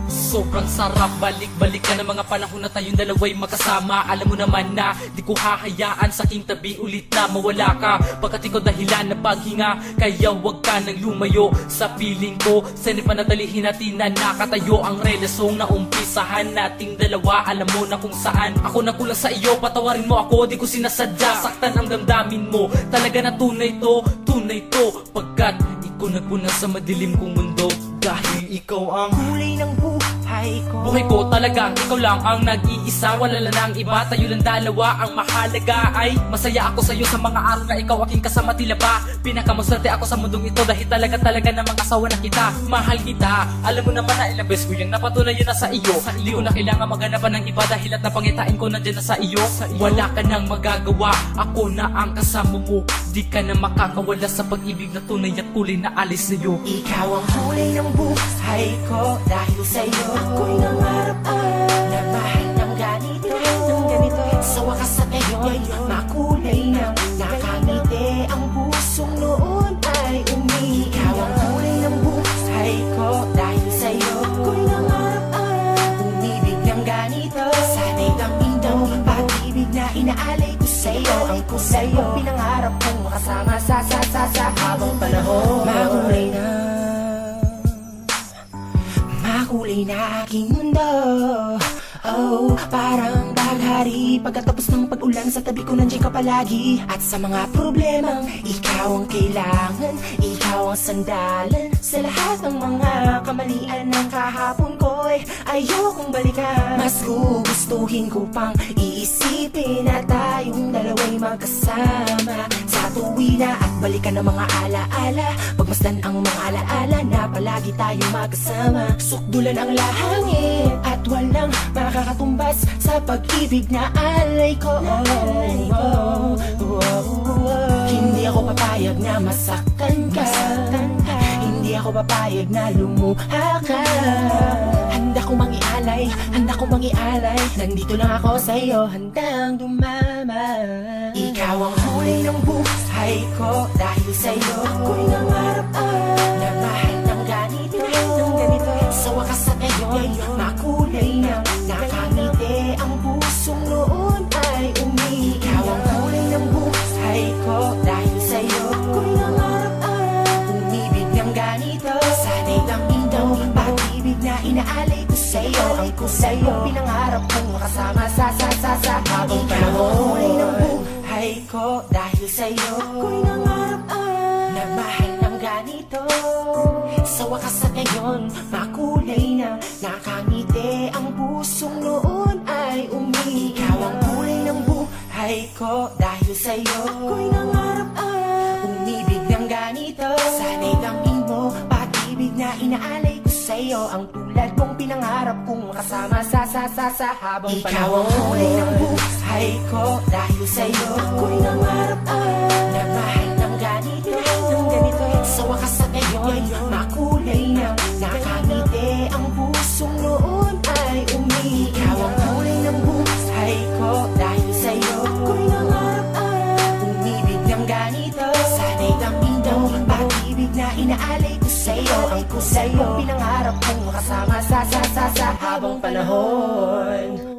Sobrang sarap, balik-balik ka ng mga panahon na tayong dalawa'y magkasama. Alam mo naman na di ko hahayaan sa aking tabi ulit na mawala ka, pagkat ikaw dahilan na paghinga. Kaya wag ka nang lumayo sa piling ko. Sana panatalihin natin na nakatayo ang relasyong na umpisahan nating dalawa. Alam mo na kung saan ako nagkulang sa iyo, patawarin mo ako, di ko sinasadya. Saktan ang damdamin mo, talaga na tunay to pagkat ikaw nagpuna sa madilim kong mundo. Dahil ikaw ang kulay ng buhay ko. buhay ko, talagang ikaw lang ang nag-iisa. Wala na ng iba, tayo lang dalawa. Ang mahalaga ay masaya ako sa'yo sa mga araw na ikaw aking kasama. Tila ba pinakamaswerte ako sa mundong ito, dahil talaga namang asawa na kita. Mahal kita, alam mo naman na ilang beses ko yung napatunayan na sa iyo. Hindi ko na kailangan maganapan ng iba, dahil at napangitain ko nandyan na sa iyo. Wala ka nang magagawa, ako na ang kasama mo. Di ka na makakawala sa pag-ibig na tunay at kulay na alis sa'yo. Ikaw ang kulay ng buhay ko. Dahil sa'yo ako'y nangarap na mahal ng ganito. Sa wakas at ngayon, makulay ng nakangiti. Ang pusong noon ay umiiyak. Ikaw ang kulay ng buhay ko. Dahil sa'yo ako'y nangarap umibig ng ganito. Sana'y daminaw pag-ibig na inaalay ko sa'yo. Ang kulay kong pinangarap kong makasama sa habang panahon. Makulay na aking mundo. Oh, parang baghari. Pagkatapos ng pag-ulan, sa tabi ko nandiyan ka palagi. At sa mga problemang ikaw ang kailangan, ikaw ang sandalan. Sa lahat ng mga kamalian ng kahapon ko'y ayokong balikan. Mas gugustuhin ko pang iisipin na tayong dalawa'y magkasama sa tuwina at balikan ng mga alaala. Pagmasdan ang mga alaala na palagi tayong magkasama. Sukdulan ang lahangin at walang makakatumbas sa pag-ibig na alay ko. Hindi ako papayag na masaktan ka. Hindi ako papayag na lumuha ka. Handa ko mangialay, nandito lang ako sa'yo, handang dumama. Ikaw ang kulay ng buhay ko. Dahil sa'yo ako'y nangarap na mahal ng ganito. Sa wakas at ngayon, makulay ng nakangiti. Ang pusong noon ay umiiyak. Ikaw ang kulay ng buhay ko. Dahil sa'yo ako'y nangarap umibig ng ganito. Sana'y daminaw pag-ibig na inaalay ko sa'yo. Ang kulay kong pinangarap kong makasama sa habang panahon. Kulay ng buhay ko. Dahil sa'yo ako'y nangarap na mahal ng ganito. Sa wakas at ngayon, makulay na nakangiti. Ang pusong noon ay umiiyak. Ikaw ang kulay ng buhay ko. Dahil sa'yo ako'y nangarap umibig ng ganito. Sana'y damin mo pag-ibig na inaalay ko sa'yo. Ang tulad mong pinangarap kong makasama sa habang panahon. Ikaw ang kulay ng buhay ko. Dahil sa'yo ako'y nangarap na mahal ng ganito. Sa wakas at ngayon, makulay na nakangiti. Ang pusong noon ay umiiyak. Ikaw ang kulay ng buhay ko. Dahil sa'yo ako'y nangarap umibig ng ganito. Sana'y daminaw pag-ibig na inaalay ko sa'yo. Ang kulay kong pinangarap kong makasama sa habang panahon.